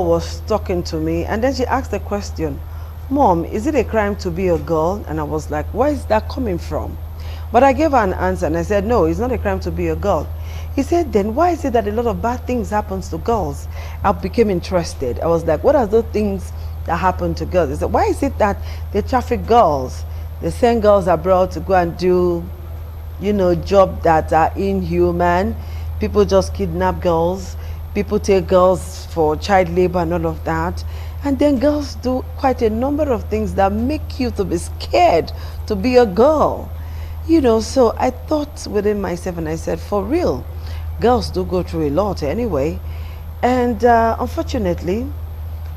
girl was talking to me, and then she asked the question, Mom, is it a crime to be a girl? And I was like, where is that coming from? But I gave her an answer, and I said, no, it's not a crime to be a girl. He said, then why is it that a lot of bad things happens to girls? I became interested. I was like, what are those things that happen to girls? He said, why is it that they traffic girls? They send girls abroad to go and do, you know, jobs that are inhuman. People just kidnap girls. People take girls for child labor and all of that. And then girls do quite a number of things that make you to be scared to be a girl. You know, so I thought within myself, and I said, for real, girls do go through a lot anyway. And unfortunately,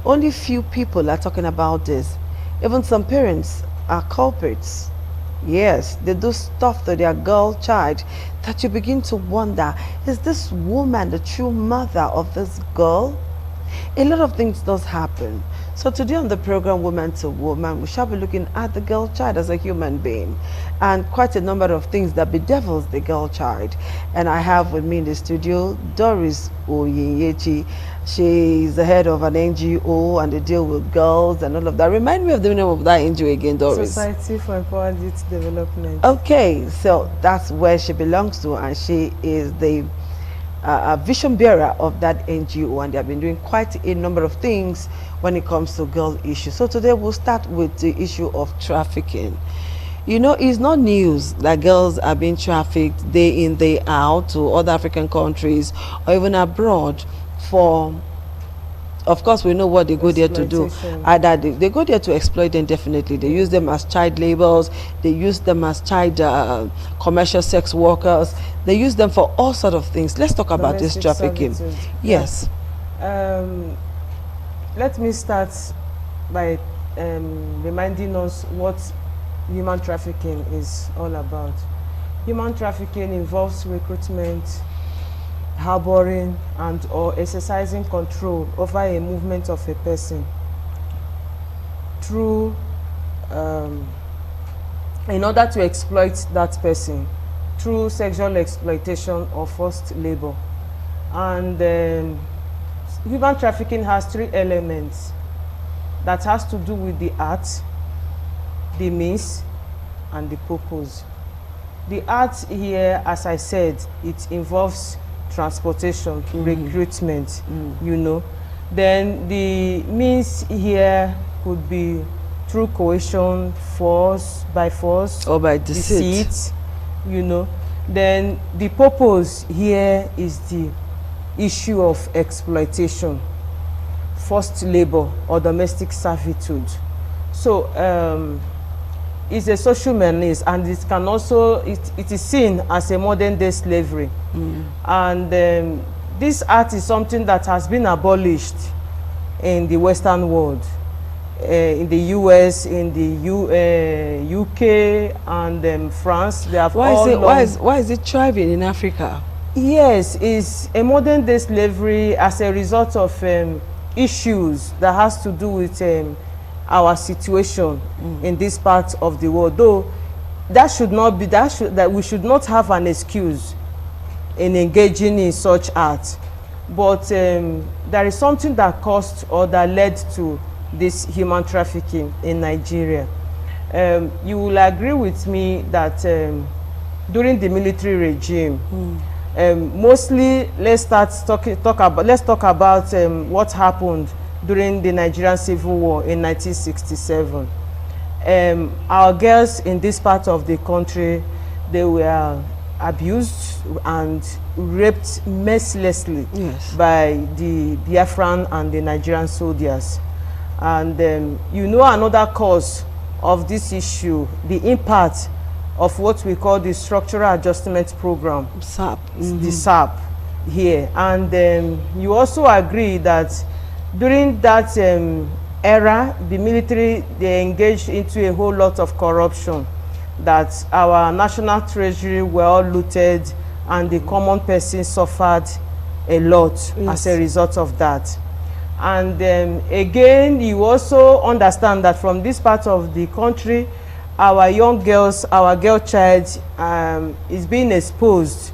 only few people are talking about this. Even some parents are culprits. Yes, they do stuff to their girl child that you begin to wonder, is this woman the true mother of this girl? A lot of things does happen. So today on the program Woman to Woman, we shall be looking at the girl child as a human being and quite a number of things that bedevils the girl child. And I have with me in the studio Doris Oyinyechi. She is the head of an NGO and they deal with girls and all of that. Remind me of the name of that NGO again, Doris. Society for Empowered Youth Development. Okay, so that's where she belongs to, and she is the a vision bearer of that NGO, and they have been doing quite a number of things when it comes to girl issues. So today we'll start with the issue of trafficking. You know, it's not news that girls are being trafficked day in, day out to other African countries or even abroad for, of course, we know what they go there to do. Either they go there to exploit them, definitely. They use them as child laborers. They use them as child commercial sex workers. They use them for all sorts of things. Let's talk about this trafficking. Servitude. Yes. Let me start by reminding us what human trafficking is all about. Human trafficking involves recruitment, harboring and or exercising control over a movement of a person through in order to exploit that person through sexual exploitation or forced labor. And human trafficking has three elements that has to do with the art, the means and the purpose. The art here, as I said, it involves transportation, recruitment, you know. Then the means here could be through coercion, force, by force, or by deceit, you know. Then the purpose here is the issue of exploitation, forced labor or domestic servitude. So it's a social menace, and it can also it is seen as a modern day slavery. And this art is something that has been abolished in the Western world, in the US, in the UK and France. They have why is it thriving in Africa? Yes, it's a modern day slavery as a result of issues that has to do with our situation in this part of the world. Though that should not be, that we should not have an excuse in engaging in such art. But there is something that caused or that led to this human trafficking in Nigeria. You will agree with me that during the military regime, mostly let's talk about what happened during the Nigerian Civil War in 1967. Our girls in this part of the country, they were abused and raped mercilessly by the Biafran and the Nigerian soldiers. And you know, another cause of this issue, the impact of what we call the Structural Adjustment Program, SAP, the SAP here. And you also agree that during that era, the military, they engaged into a whole lot of corruption, that our national treasury were all looted and the common person suffered a lot as a result of that. And again, you also understand that from this part of the country, our young girls, our girl child is being exposed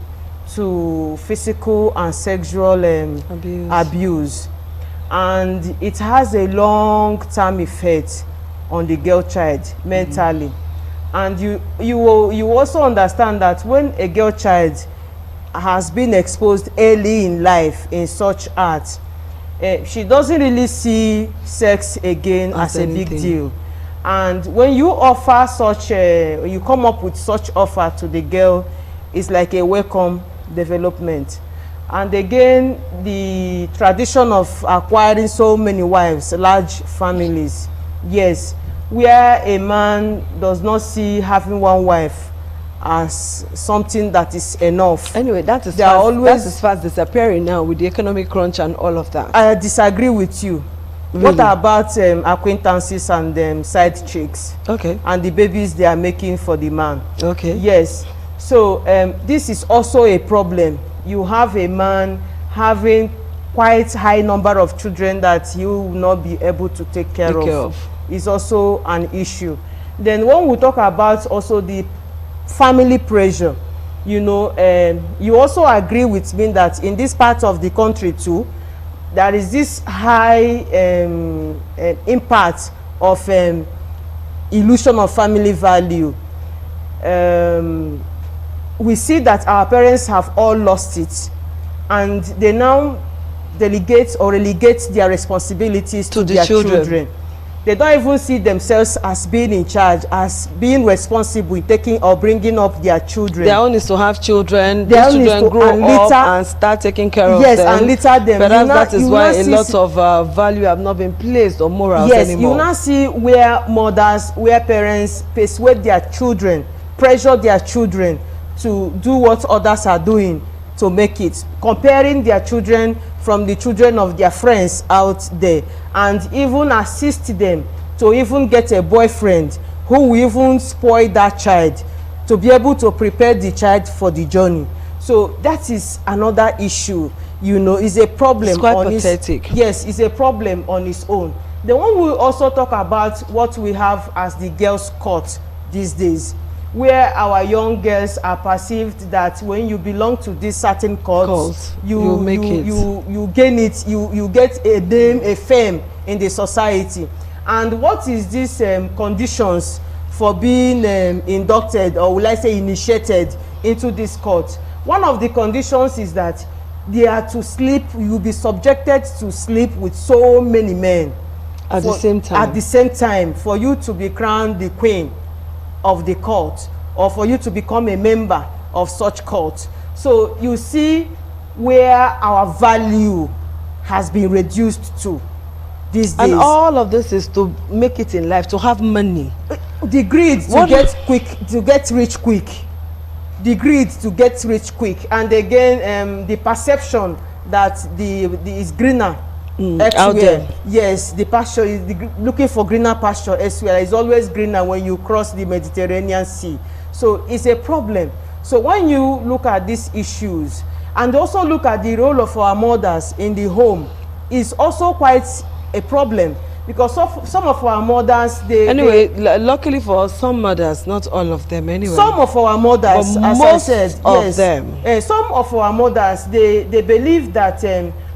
to physical and sexual abuse. and it has a long-term effect on the girl child mentally. And you also understand that when a girl child has been exposed early in life in such art, she doesn't really see sex again as a big deal. And when you offer such you come up with such offer to the girl, it's like a welcome development. And again, the tradition of acquiring so many wives, large families, yes, where a man does not see having one wife as something that is enough. Anyway, that is fast disappearing now with the economic crunch and all of that. I disagree with you. Really? What about acquaintances and side chicks? Okay. And the babies they are making for the man? Okay. Yes. So this is also a problem. You have a man having quite high number of children that he will not be able to take care of. Is also an issue. Then when we talk about also the family pressure, you know, you also agree with me that in this part of the country too, there is this high impact of illusion of family value. We see that our parents have all lost it, and they now delegate or relegate their responsibilities to their children. They don't even see themselves as being in charge, as being responsible in taking or bringing up their children. Their own is to have children. Their children grow up and start taking care of them. Yes, and litter them. Perhaps that is why a lot of value have not been placed on morals anymore. Yes, you now see where mothers, where parents persuade their children, pressure their children to do what others are doing to make it, comparing their children from the children of their friends out there, and even assist them to even get a boyfriend who will even spoil that child to be able to prepare the child for the journey. So that is another issue, you know, is a problem. It's quite pathetic. Yes, it's a problem on its own. Then when we also talk about what we have as the girls' court these days, where our young girls are perceived that when you belong to this certain court, you gain it, you get a name, a fame in the society. And what is these conditions for being inducted, or will I say initiated into this court? One of the conditions is that they are to sleep, you will be subjected to sleep with so many men at the same time. At the same time, for you to be crowned the queen of the court, or for you to become a member of such court. So you see where our value has been reduced to these days. And all of this is to make it in life, to have money. The greed to get rich quick. The greed to get rich quick. And again, the perception that is greener out there. Yes, the pasture is looking for greener pasture elsewhere. It's always greener when you cross the Mediterranean Sea. So it's a problem. So when you look at these issues and also look at the role of our mothers in the home, is also quite a problem, because some of our mothers, luckily for some mothers, not all of them anyway. Some of our mothers, as I said, of them. Some of our mothers, they believe that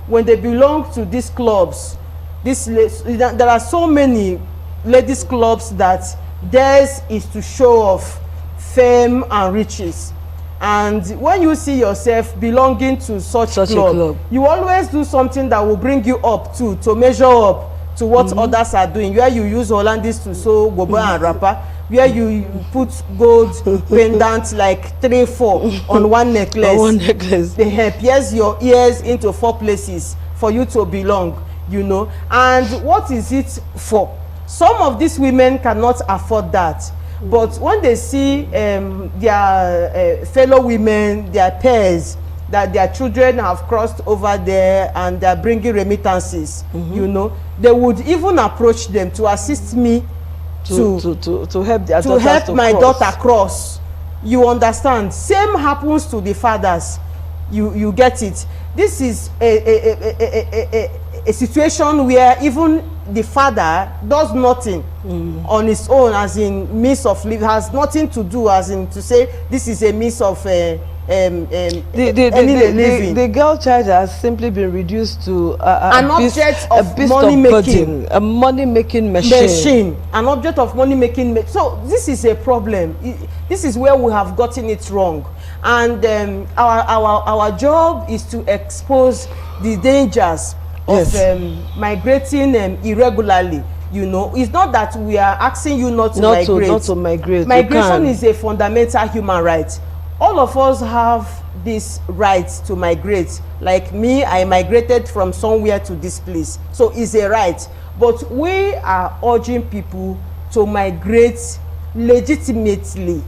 when they belong to these clubs, there are so many ladies clubs that theirs is to show off fame and riches. And when you see yourself belonging to such a club, you always do something that will bring you up to measure up to what others are doing, where you use Hollandis to sew gobo and wrapper, where you put gold pendants like 3-4 on one necklace. They pierce your ears into 4 places for you to belong, you know. And what is it for? Some of these women cannot afford that. But when they see their fellow women, their peers, that their children have crossed over there and they're bringing remittances, you know, they would even approach them to assist me to help my daughter cross. You understand? Same happens to the fathers. You get it? This is a situation where even the father does nothing on his own, as in means of living, has nothing to do, as in to say this is a means of earning a living. The girl child has simply been reduced to an object of money-making. A money-making machine. An object of money-making. So this is a problem. This is where we have gotten it wrong. And our job is to expose the dangers of migrating irregularly. You know, it's not that we are asking you not to migrate. Not to migrate. Migration is a fundamental human right. All of us have this right to migrate. Like me, I migrated from somewhere to this place. So it's a right. But we are urging people to migrate legitimately.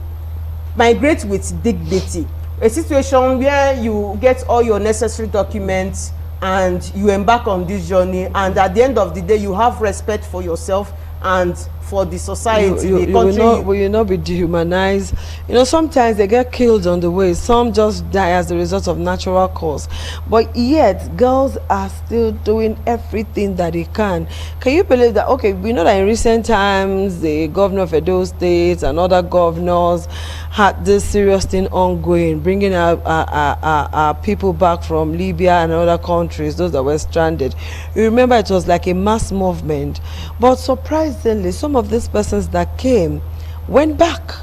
Migrate with dignity. A situation where you get all your necessary documents and you embark on this journey, and at the end of the day you have respect for yourself and for the society, the country. Will you not be dehumanized? You know, sometimes they get killed on the way. Some just die as a result of natural cause. But yet, girls are still doing everything that they can. Can you believe that? Okay, we know that in recent times, the governor of Edo State and other governors had this serious thing ongoing, bringing our people back from Libya and other countries, those that were stranded. You remember it was like a mass movement. But surprisingly, some of these persons that came went back.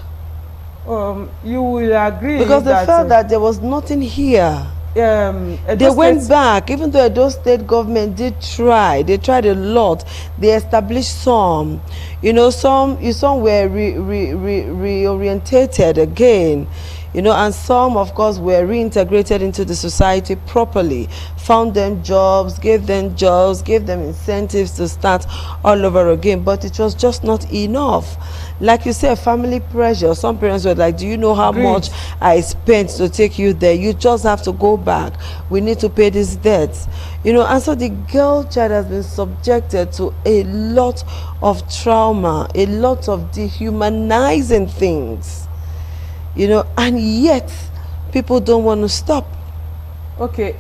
You will agree because they felt that there was nothing here. They went back, even though Edo State government did try. They tried a lot. They established some. You know, some were reorientated again. You know, and some, of course, were reintegrated into the society properly, found them jobs, gave them incentives to start all over again. But it was just not enough. Like you said, family pressure. Some parents were like, do you know how much I spent to take you there? You just have to go back. We need to pay these debts. You know, and so the girl child has been subjected to a lot of trauma, a lot of dehumanizing things. You know, and yet people don't want to stop. Okay,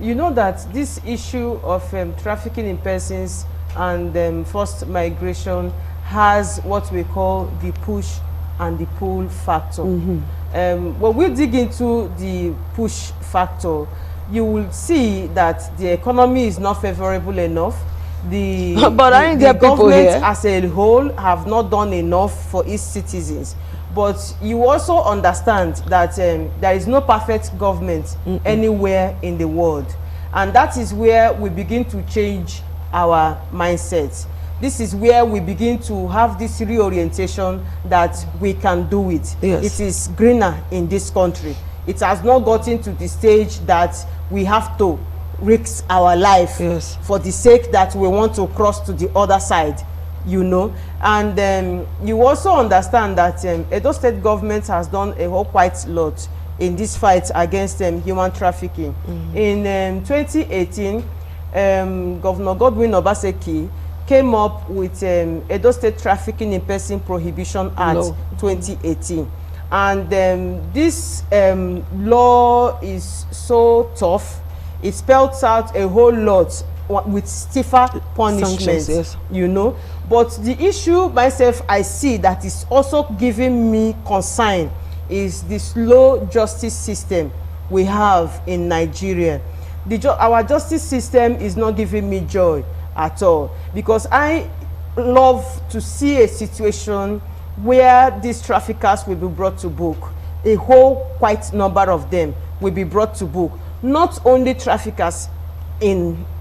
you know that this issue of trafficking in persons and forced migration has what we call the push and the pull factor. When we dig into the push factor, you will see that the economy is not favorable enough. The government as a whole have not done enough for its citizens. But you also understand that there is no perfect government anywhere in the world. And that is where we begin to change our mindsets. This is where we begin to have this reorientation that we can do it. Yes. It is greener in this country. It has not gotten to the stage that we have to risk our life for the sake that we want to cross to the other side. You know, and you also understand that Edo State government has done a whole quite lot in this fight against human trafficking. In 2018, Governor Godwin Obaseki came up with Edo State Trafficking in Person Prohibition Act 2018. And this law is so tough. It spells out a whole lot with stiffer punishments, you know. But the issue myself I see that is also giving me concern is the slow justice system we have in Nigeria. Our justice system is not giving me joy at all, because I love to see a situation where these traffickers will be brought to book. A whole quite number of them will be brought to book. Not only traffickers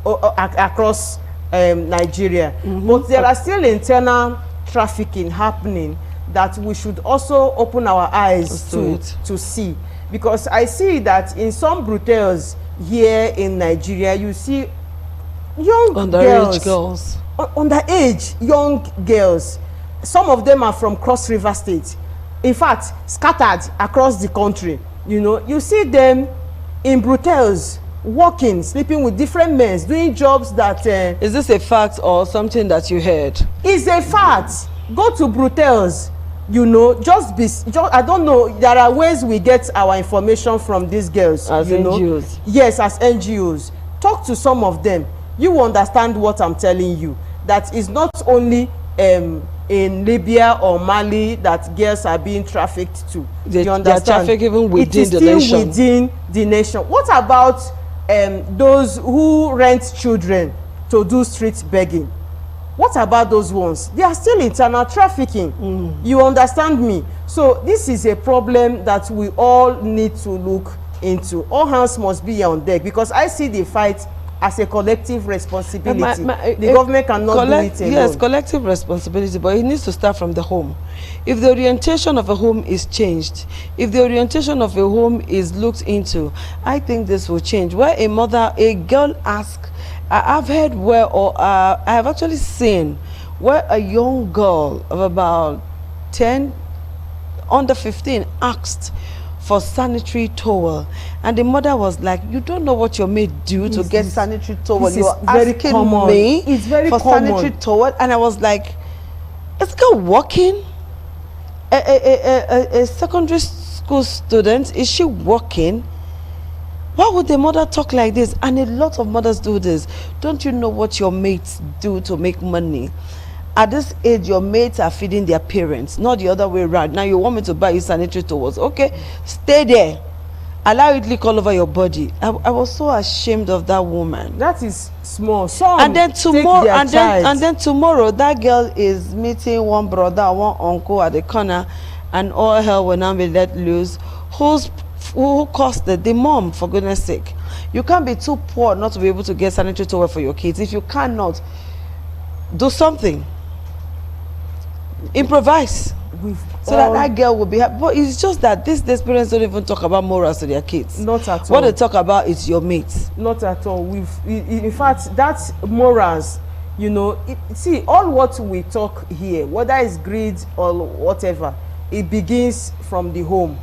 across Nigeria, but there are still internal trafficking happening that we should also open our eyes to see. Because I see that in some brothels here in Nigeria, you see young girls, underage young girls. Some of them are from Cross River State. In fact, scattered across the country. You know, you see them in brothels, working, sleeping with different men, doing jobs that... Is this a fact or something that you heard? It's a fact. Go to brothels, you know, I don't know, there are ways we get our information from these girls. As NGOs? Yes, as NGOs. Talk to some of them. You will understand what I'm telling you. That is not only in Libya or Mali that girls are being trafficked to. They you are understand? trafficked even within it is the still nation. within the nation. What about those who rent children to do street begging? What about those ones? They are still internal trafficking. You understand me? So this is a problem that we all need to look into. All hands must be on deck, because I see the fight as a collective responsibility. The government cannot do it alone. Yes, collective responsibility, but it needs to start from the home. If the orientation of a home is changed, if the orientation of a home is looked into, I think this will change. Where a girl asks, I've heard where, or I have actually seen where a young girl of about 10, under 15, asked for sanitary towel, and the mother was like, you don't know what your maid do to get sanitary towel. You're asking me for sanitary towel. And I was like, is this girl working? A secondary school student, is she working? Why would the mother talk like this? And a lot of mothers do this. Don't you know what your mates do to make money? At this age, your mates are feeding their parents, not the other way around. Now you want me to buy you sanitary towels. Okay, stay there. Allow it leak all over your body. I was so ashamed of that woman. That is small. Some and then tomorrow, and then tomorrow, that girl is meeting one brother, one uncle at the corner, and all hell will now be let loose. Who caused it? The mom, for goodness sake. You can't be too poor not to be able to get sanitary towel for your kids. If you cannot, do something. Improvise. So that girl will be happy. But it's just that these parents don't even talk about morals to their kids. Not at all. What they talk about is your mates. Not at all. In fact, that's morals. You know, see, all what we talk here, whether it's greed or whatever, it begins from the home.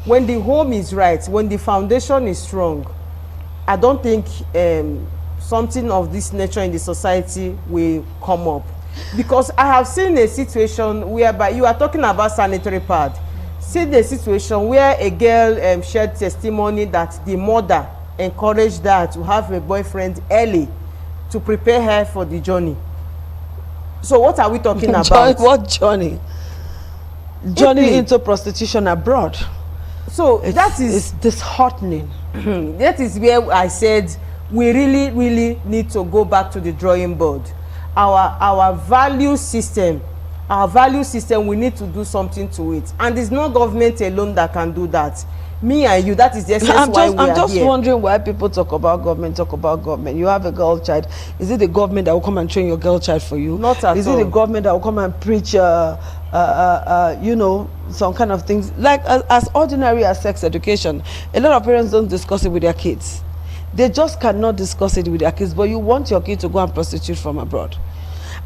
When the home is right, when the foundation is strong, I don't think something of this nature in the society will come up. Because I have seen a situation whereby you are talking about sanitary pad. See the situation where a girl shared testimony that the mother encouraged her to have a boyfriend early to prepare her for the journey. So what are we talking about? What journey? Journey into prostitution abroad. So that is disheartening. That is where I said we really need to go back to the drawing board. Our value system, we need to do something to it, and it's not government alone that can do that. Me and you, that is the essence why we are here. I'm just wondering why people talk about government. You have a girl child. Is it the government that will come and train your girl child for you? Not at all. Is it the government that will come and preach you know, some kind of things like as ordinary as sex education? A lot of parents don't discuss it with their kids. They just cannot discuss it with their kids, but you want your kid to go and prostitute from abroad.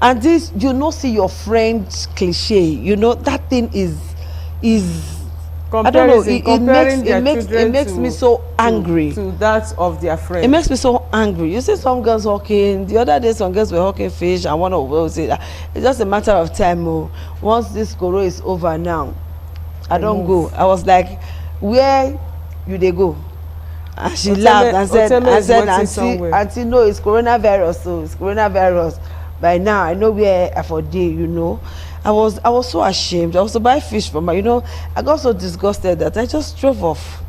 And this, you know, see your friend's cliche, you know, that thing is I don't know, it makes me so angry. To that of their friends. It makes me so angry. You see some girls hawking, the other day some girls were hawking fish, and one of them say that it's just a matter of time. Oh, once this koro is over now, I don't go. I was like, where you they go? And she laughed and said, Auntie, no, it's coronavirus, so it's coronavirus. By now, I know where I for day, you know. I was so ashamed. I was to buy fish from her, you know. I got so disgusted that I just drove off.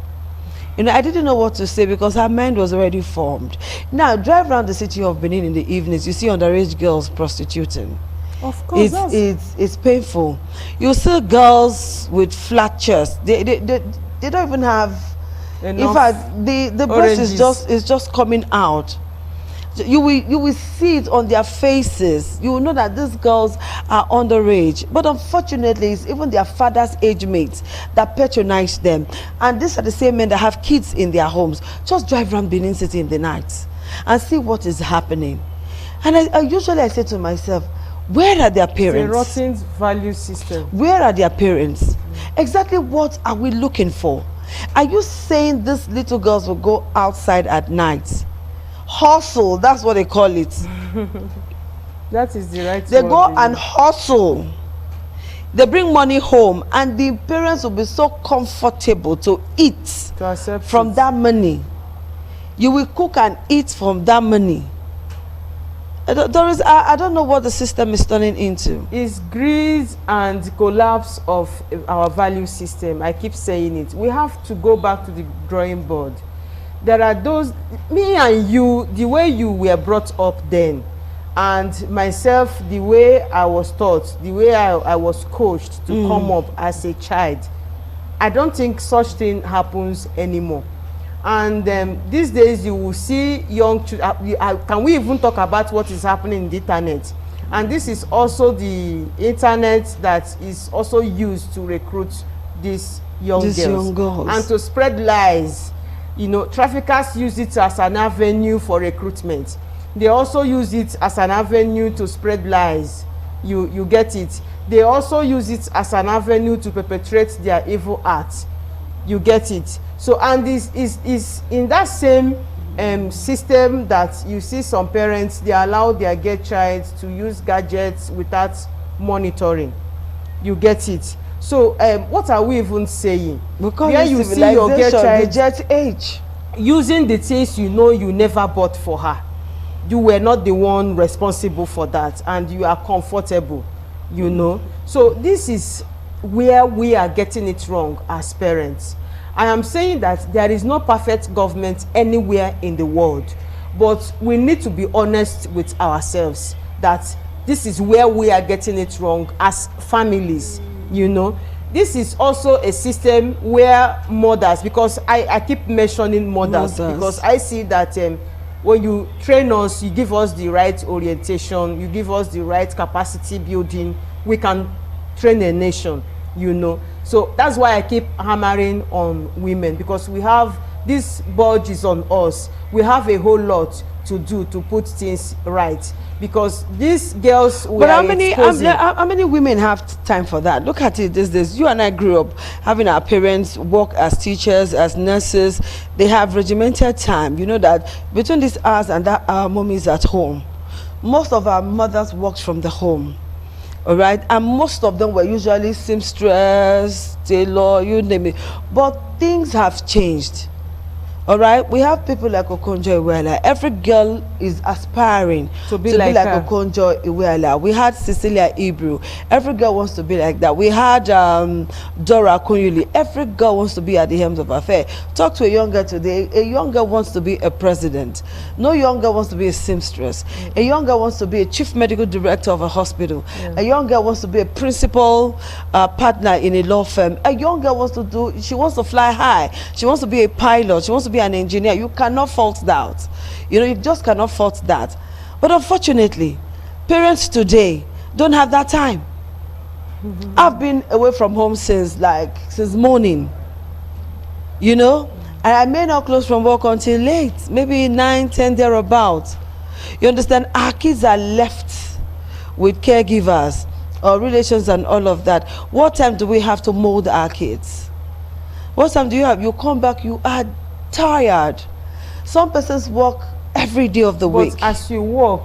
You know, I didn't know what to say because her mind was already formed. Now, drive around the city of Benin in the evenings, you see underage girls prostituting. Of course, it's painful. You see girls with flat chests. They don't even have. Enough. In fact, the breast is just coming out. You will see it on their faces. You will know that these girls are underage. But unfortunately, it's even their father's age mates that patronize them. And these are the same men that have kids in their homes. Just drive around Benin City in the night and see what is happening. And I usually say to myself, where are their parents? It's a rotten value system. Where are their parents? Exactly what are we looking for? Are you saying these little girls will go outside at night? Hustle, that's what they call it. That is the right They go and hustle. They bring money home, and the parents will be so comfortable to eat from that money. You will cook and eat from that money. Doris, I don't know what the system is turning into. It's greed and collapse of our value system. I keep saying it. We have to go back to the drawing board. There are those, me and you, the way you were brought up then, and myself, the way I was taught, the way I was coached to come up as a child. I don't think such thing happens anymore. And these days you will see young children. Can we even talk about what is happening in the internet? And this is also the internet that is also used to recruit these young girls and to spread lies. You know, traffickers use it as an avenue for recruitment. They also use it as an avenue to spread lies. You get it. They also use it as an avenue to perpetrate their evil acts. You get it. So, and this is in that same system that you see some parents, they allow their girl child to use gadgets without monitoring. You get it. So what are we even saying? Because you see your girl child jet age, using the things you know you never bought for her. You were not the one responsible for that, and you are comfortable, you know. So this is where we are getting it wrong as parents. I am saying that there is no perfect government anywhere in the world, but we need to be honest with ourselves that this is where we are getting it wrong as families, you know. This is also a system where mothers, because I keep mentioning mothers because I see that when you train us, you give us the right orientation, you give us the right capacity building, we can train a nation, you know. So that's why I keep hammering on women, because we have this burden is on us. We have a whole lot to do to put things right, because these girls but how many women have time for that? Look at it these days. You and I grew up having our parents work as teachers, as nurses. They have regimented time. You know that between these hours and that hour, mommy is at home. Most of our mothers worked from the home. All right, and most of them were usually seamstress, tailor, you name it. But things have changed. All right, we have people like Okonjo-Iweala. Every girl is aspiring to be like Okonjo-Iweala. We had Cecilia Ibru. Every girl wants to be like that. We had Dora Akunyili. Every girl wants to be at the helm of affairs. Talk to a young girl today. A young girl wants to be a president. No young girl wants to be a seamstress. A young girl wants to be a chief medical director of a hospital. A young girl wants to be a principal partner in a law firm. A young girl wants to she wants to fly high. She wants to be a pilot. She wants to be an engineer. You cannot fault that. You know, you just cannot fault that. But unfortunately, parents today don't have that time. I've been away from home since morning, you know, and I may not close from work until late, maybe 9, 10 thereabouts. You understand? Our kids are left with caregivers or relations and all of that. What time do we have to mold our kids? What time do you have? You come back, you are tired. Some persons work every day of the week. But as you work,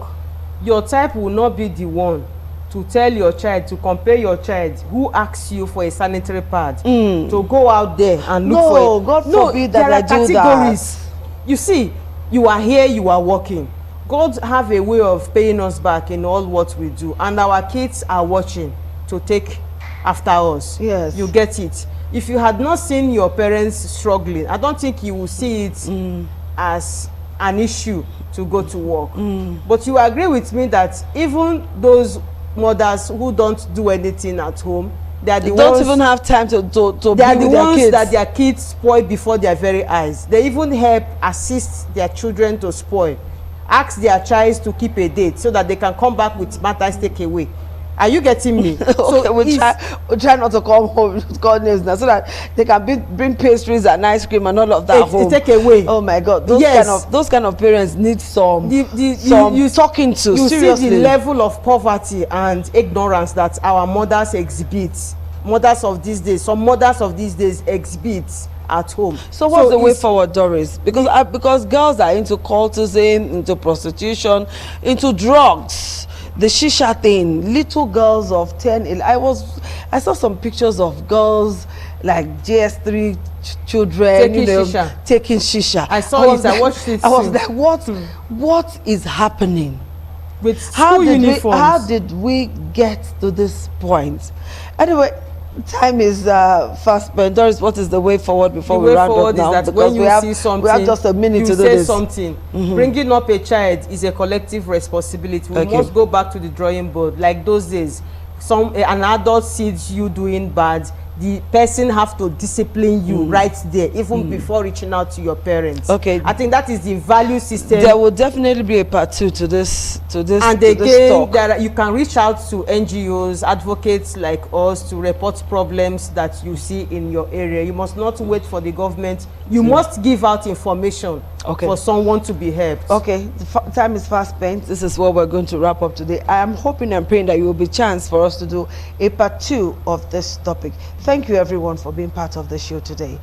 your type will not be the one to tell your child, to compare your child who asks you for a sanitary pad to go out there and look for it. No, God forbid that I do that. You see, you are here, you are working. God have a way of paying us back in all what we do, and our kids are watching to take after us. Yes, you get it. If you had not seen your parents struggling, I don't think you will see it as an issue to go to work. But you agree with me that even those mothers who don't do anything at home, they are the ones don't even have time to they are the ones that their kids spoil before their very eyes. They even help assist their children to spoil. Ask their child to keep a date so that they can come back with matters takeaway. Are you getting me? So we try not to come home, call names now, so that they can bring pastries and ice cream and all of that home. Take away. Oh my God, those kind of parents need some talking to. You seriously. See the level of poverty and ignorance that our mothers exhibit. Mothers of these days, some mothers of these days exhibit at home. So what's the way forward, Doris? Because girls are into cultism, into prostitution, into drugs. The shisha thing, little girls of 10, I saw some pictures of girls like JS3 children taking shisha. I saw it, I watched it. I was like, what is happening? with school uniforms. How did we get to this point? Anyway, time is fast spent. Doris, what is the way forward before we round up now? Is that when you see something, we have just a minute to do say this. something. Bringing up a child is a collective responsibility. We must go back to the drawing board. Like those days, an adult sees you doing bad, the person have to discipline you right there, even before reaching out to your parents. Okay, I think that is the value system. There will definitely be a part 2 to this. And again, you can reach out to NGOs, advocates like us, to report problems that you see in your area. You must not wait for the government. You must give out information for someone to be helped. Okay, time is fast spent. This is what we're going to wrap up today. I am hoping and praying that you will be chance for us to do a part 2 of this topic. Thank you everyone for being part of the show today.